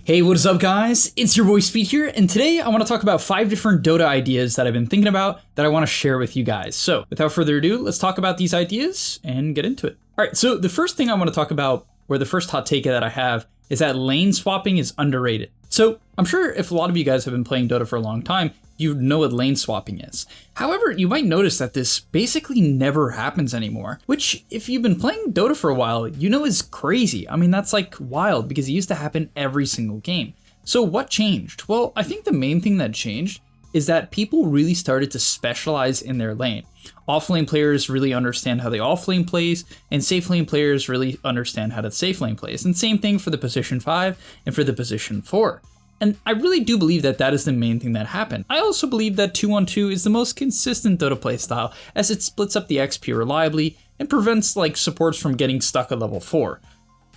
Hey, what is up guys? It's your boy Speed here, and today I want to talk about 5 different Dota ideas that I've been thinking about that I want to share with you guys. So without further ado, let's talk about these ideas and get into it. All right, so the first thing I want to talk about, or the first hot take that I have, is that lane swapping is underrated. So I'm sure if a lot of you guys have been playing Dota for a long time, you know what lane swapping is. However, you might notice that this basically never happens anymore, which if you've been playing Dota for a while, you know is crazy. I mean, that's like wild because it used to happen every single game. So what changed? Well, I think the main thing that changed is that people really started to specialize in their lane. Offlane players really understand how the offlane plays, and safe lane players really understand how the safe lane plays. And same thing for the position 5 and for the position 4. And I really do believe that that is the main thing that happened. I also believe that 2-on-2 is the most consistent Dota playstyle, as it splits up the XP reliably and prevents like supports from getting stuck at level 4.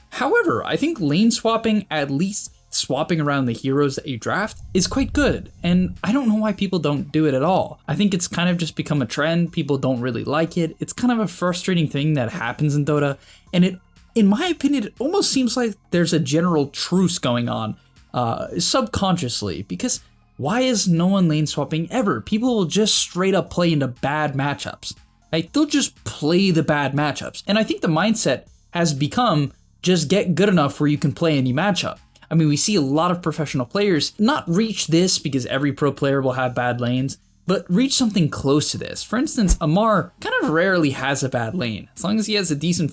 However, I think lane swapping, at least swapping around the heroes that you draft, is quite good, and I don't know why people don't do it at all. I think it's kind of just become a trend. People don't really like it. It's kind of a frustrating thing that happens in Dota, and it, in my opinion, it almost seems like there's a general truce going on subconsciously, because why is no one lane swapping ever? People will just straight up play into bad matchups. Like, they'll just play the bad matchups. And I think the mindset has become just get good enough where you can play any matchup. I mean, we see a lot of professional players not reach this because every pro player will have bad lanes, but reach something close to this. For instance, Amar kind of rarely has a bad lane. As long as he has a decent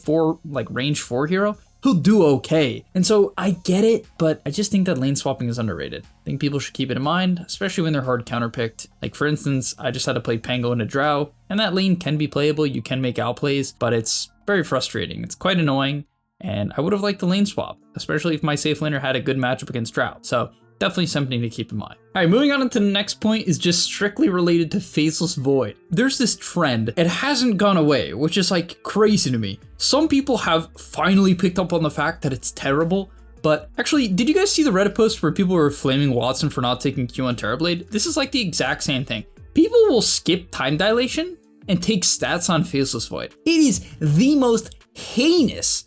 range 4 hero, he'll do okay. And so I get it, but I just think that lane swapping is underrated. I think people should keep it in mind, especially when they're hard counterpicked. Like for instance, I just had to play Pango into Drow, and that lane can be playable, you can make outplays, but it's very frustrating. It's quite annoying, and I would have liked the lane swap, especially if my safe laner had a good matchup against Drow. So definitely something to keep in mind. All right, moving on into the next point is just strictly related to Faceless Void. There's this trend, it hasn't gone away, which is like crazy to me. Some people have finally picked up on the fact that it's terrible, but actually, did you guys see the Reddit post where people were flaming Watson for not taking Q on Terrorblade? This is like the exact same thing. People will skip time dilation and take stats on Faceless Void. It is the most heinous,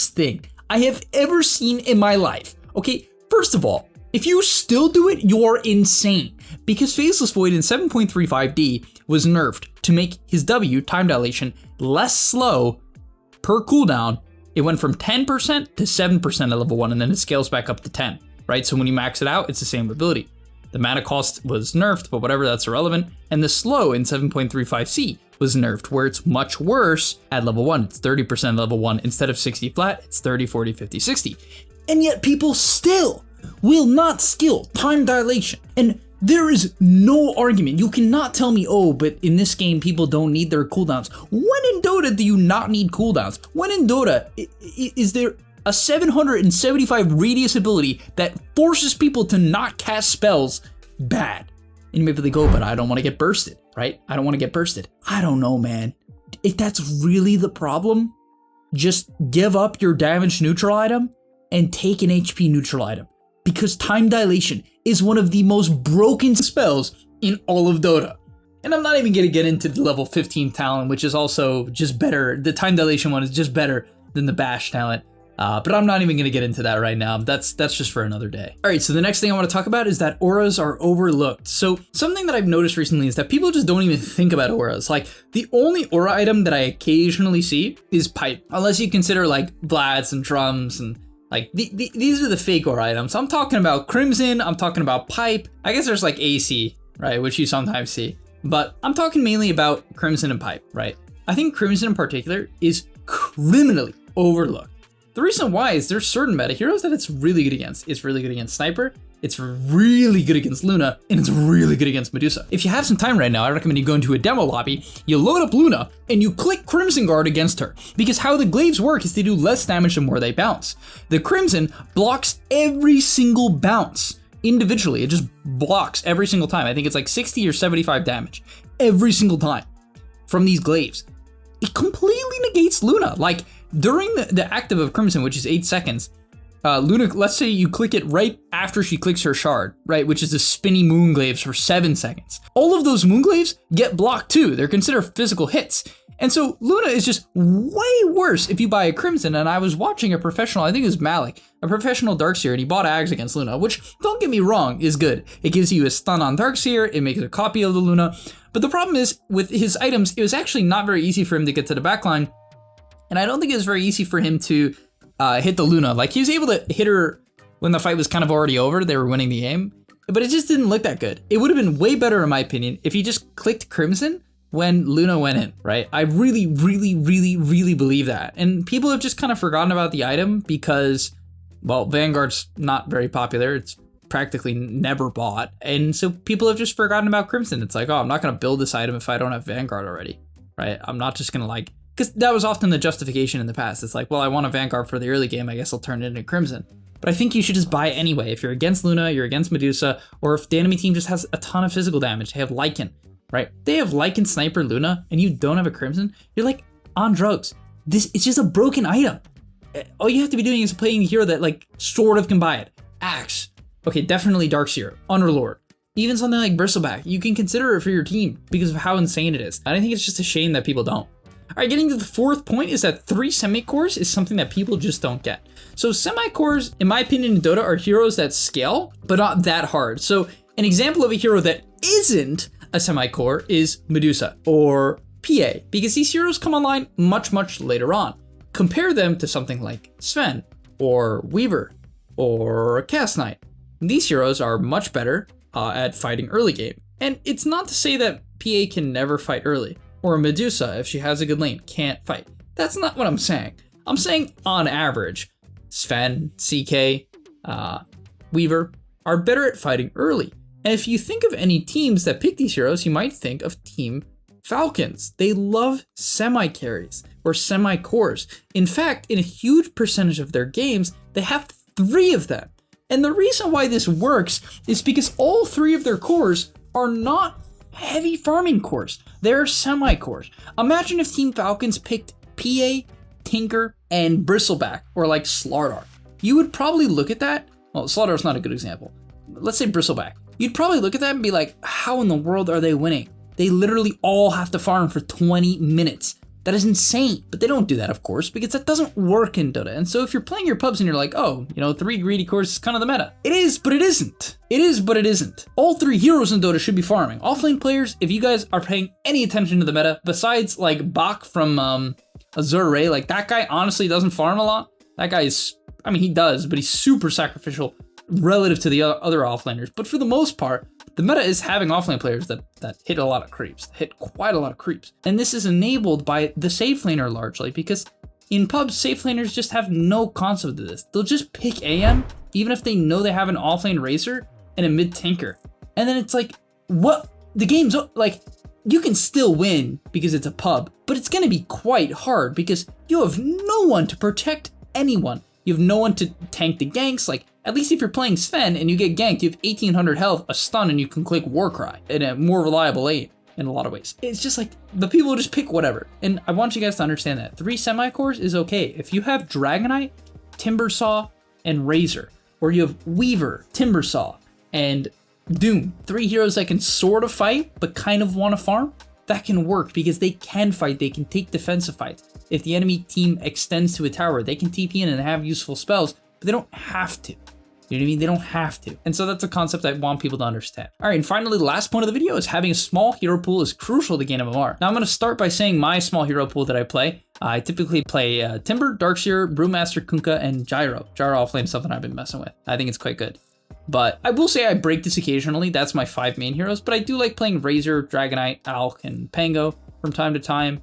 thing I have ever seen in my life. Okay, first of all, if you still do it, you're insane. Because Faceless Void in 7.35D was nerfed to make his W, time dilation, less slow per cooldown. It went from 10% to 7% at level 1, and then it scales back up to 10, right? So when you max it out, it's the same ability. The mana cost was nerfed, but whatever, that's irrelevant. And the slow in 7.35C was nerfed, where it's much worse at level 1. It's 30% at level 1. Instead of 60 flat, it's 30, 40, 50, 60. And yet people still will not skill time dilation. And there is no argument. You cannot tell me, oh, but in this game, people don't need their cooldowns. When in Dota do you not need cooldowns? When in Dota, is there a 775 radius ability that forces people to not cast spells bad? And maybe they go, but I don't want to get bursted, right? I don't want to get bursted. I don't know, man. If that's really the problem, just give up your damage neutral item and take an HP neutral item, because time dilation is one of the most broken spells in all of Dota. And I'm not even going to get into the level 15 talent, which is also just better. The time dilation one is just better than the bash talent. But I'm not even going to get into that right now. That's just for another day. All right, so the next thing I want to talk about is that auras are overlooked. So something that I've noticed recently is that people just don't even think about auras. Like, the only aura item that I occasionally see is pipe, unless you consider like Vlads and drums and like these are the fake aura items. I'm talking about Crimson, I'm talking about pipe. I guess there's like AC, right, which you sometimes see. But I'm talking mainly about Crimson and pipe, right? I think Crimson in particular is criminally overlooked. The reason why is there's certain meta heroes that it's really good against. It's really good against Sniper, it's really good against Luna, and it's really good against Medusa. If you have some time right now, I recommend you go into a demo lobby, you load up Luna, and you click Crimson Guard against her. Because how the glaives work is they do less damage the more they bounce. The Crimson blocks every single bounce individually. It just blocks every single time. I think it's like 60 or 75 damage every single time from these glaives. It completely negates Luna. Like, during the active of Crimson, which is 8 seconds, Luna, let's say you click it right after she clicks her shard, right, which is the spinny moonglaives for 7 seconds. All of those moonglaives get blocked too. They're considered physical hits. And so Luna is just way worse if you buy a Crimson. And I was watching a professional, I think it was Malik, a professional Darkseer and he bought Ags against Luna, which, don't get me wrong, is good. It gives you a stun on Darkseer, it makes a copy of the Luna, but the problem is, with his items, it was actually not very easy for him to get to the backline, and I don't think it was very easy for him to hit the Luna. Like, he was able to hit her when the fight was kind of already over, they were winning the game, but it just didn't look that good. It would have been way better, in my opinion, if he just clicked Crimson when Luna went in, right? I really believe that. And people have just kind of forgotten about the item because, well, Vanguard's not very popular. It's practically never bought. And so people have just forgotten about Crimson. It's like, oh, I'm not going to build this item if I don't have Vanguard already, right? I'm not just going to like, because that was often the justification in the past. It's like, well, I want a Vanguard for the early game. I guess I'll turn it into Crimson. But I think you should just buy it anyway. If you're against Luna, you're against Medusa, or if the enemy team just has a ton of physical damage, they have Lycan, right? They have Lycan, Sniper, Luna, and you don't have a Crimson, you're like on drugs. It's just a broken item. All you have to be doing is playing a hero that like sort of can buy it. Axe. Okay, definitely Darkseer, Underlord. Even something like Bristleback, you can consider it for your team because of how insane it is. And I think it's just a shame that people don't. All right, getting to the fourth point is that 3 semi-cores is something that people just don't get. So semi-cores, in my opinion, in Dota are heroes that scale, but not that hard. So an example of a hero that isn't a semi-core is Medusa or PA, because these heroes come online much later on. Compare them to something like Sven or Weaver or Cast Knight. These heroes are much better at fighting early game. And it's not to say that PA can never fight early, or Medusa, if she has a good lane, can't fight. That's not what I'm saying. I'm saying on average, Sven, CK, Weaver are better at fighting early. And if you think of any teams that pick these heroes, you might think of Team Falcons. They love semi-carries or semi-cores. In fact, in a huge percentage of their games, they have 3 of them. And the reason why this works is because all 3 of their cores are not heavy farming cores. They're semi-cores. Imagine if Team Falcons picked PA, Tinker, and Bristleback, or like Slardar. You would probably look at that. Well, Slardar's not a good example. Let's say Bristleback. You'd probably look at that and be like, how in the world are they winning? They literally all have to farm for 20 minutes. That is insane. But they don't do that, of course, because that doesn't work in Dota. And so if you're playing your pubs and you're like, oh, 3 greedy cores is kind of the meta. It is, but it isn't. It is, but it isn't. All 3 heroes in Dota should be farming. Offlane players, if you guys are paying any attention to the meta, besides like Bach from Azure Ray, like that guy honestly doesn't farm a lot. That guy is, I mean, he does, but he's super sacrificial relative to the other offlaners. But for the most part, the meta is having offlane players that hit a lot of creeps, hit quite a lot of creeps. And this is enabled by the safe laner largely, because in pubs, safe laners just have no concept of this. They'll just pick AM, even if they know they have an offlane Razor and a mid tanker. And then it's like, what? The game's like, you can still win because it's a pub, but it's gonna be quite hard because you have no one to protect anyone. You have no one to tank the ganks. Like, at least if you're playing Sven and you get ganked, you have 1800 health, a stun, and you can click Warcry in a more reliable aim in a lot of ways. It's just like, the people just pick whatever. And I want you guys to understand that 3 semi-cores is okay. If you have Dragonite, Timbersaw, and Razor, or you have Weaver, Timbersaw, and Doom, 3 heroes that can sort of fight, but kind of want to farm, that can work because they can fight, they can take defensive fights. If the enemy team extends to a tower, they can TP in and have useful spells, but they don't have to. You know what I mean? They don't have to. And so that's a concept I want people to understand. All right, and finally, the last point of the video is having a small hero pool is crucial to gain MMR. Now I'm gonna start by saying my small hero pool that I play. I typically play Timber, Darkseer, Brewmaster, Kunkka, and Gyro. Gyro offlane is something I've been messing with. I think it's quite good. But I will say I break this occasionally. That's my 5 main heroes, but I do like playing Razor, Dragonite, Alk, and Pango from time to time.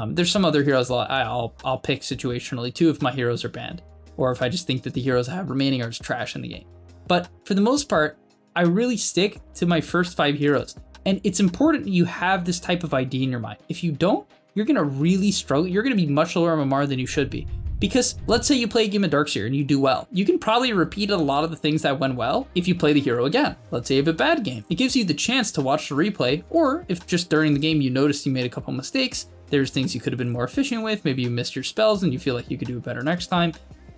There's some other heroes I'll pick situationally too if my heroes are banned, or if I just think that the heroes I have remaining are just trash in the game. But for the most part, I really stick to my first 5 heroes. And it's important you have this type of idea in your mind. If you don't, you're gonna really struggle. You're gonna be much lower MMR than you should be. Because let's say you play a game of Darkseer and you do well. You can probably repeat a lot of the things that went well if you play the hero again. Let's say you have a bad game. It gives you the chance to watch the replay, or if just during the game you noticed you made a couple mistakes, there's things you could have been more efficient with. Maybe you missed your spells and you feel like you could do it better next time,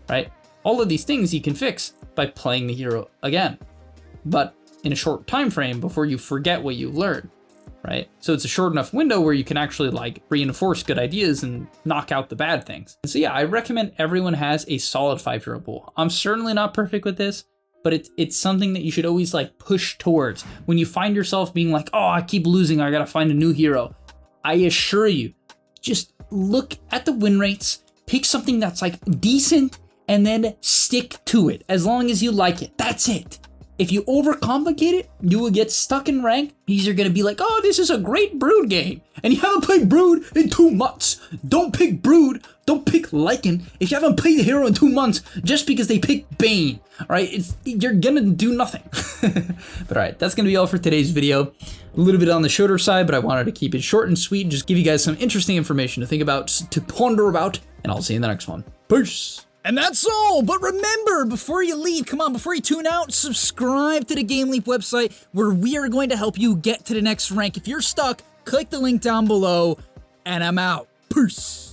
right? All of these things you can fix by playing the hero again, but in a short time frame before you forget what you learned. right? So it's a short enough window where you can actually like reinforce good ideas and knock out the bad things. And so yeah, I recommend everyone has a solid 5-hero pool. I'm certainly not perfect with this, but it's something that you should always like push towards. When you find yourself being like, oh, I keep losing, I gotta find a new hero. I assure you, just look at the win rates, pick something that's like decent, and then stick to it as long as you like it. That's it. If you overcomplicate it, you will get stuck in rank. You're gonna be like, oh, this is a great Brood game. And you haven't played Brood in 2 months. Don't pick Brood, don't pick Lycan if you haven't played the hero in 2 months just because they picked Bane. Alright, you're gonna do nothing. But alright, that's gonna be all for today's video. A little bit on the shorter side, but I wanted to keep it short and sweet and just give you guys some interesting information to think about, to ponder about, and I'll see you in the next one. Peace! And that's all, but remember, before you leave, come on, before you tune out, subscribe to the gameleap website where we are going to help you get to the next rank. If you're stuck, click the link down below, and I'm out. Peace!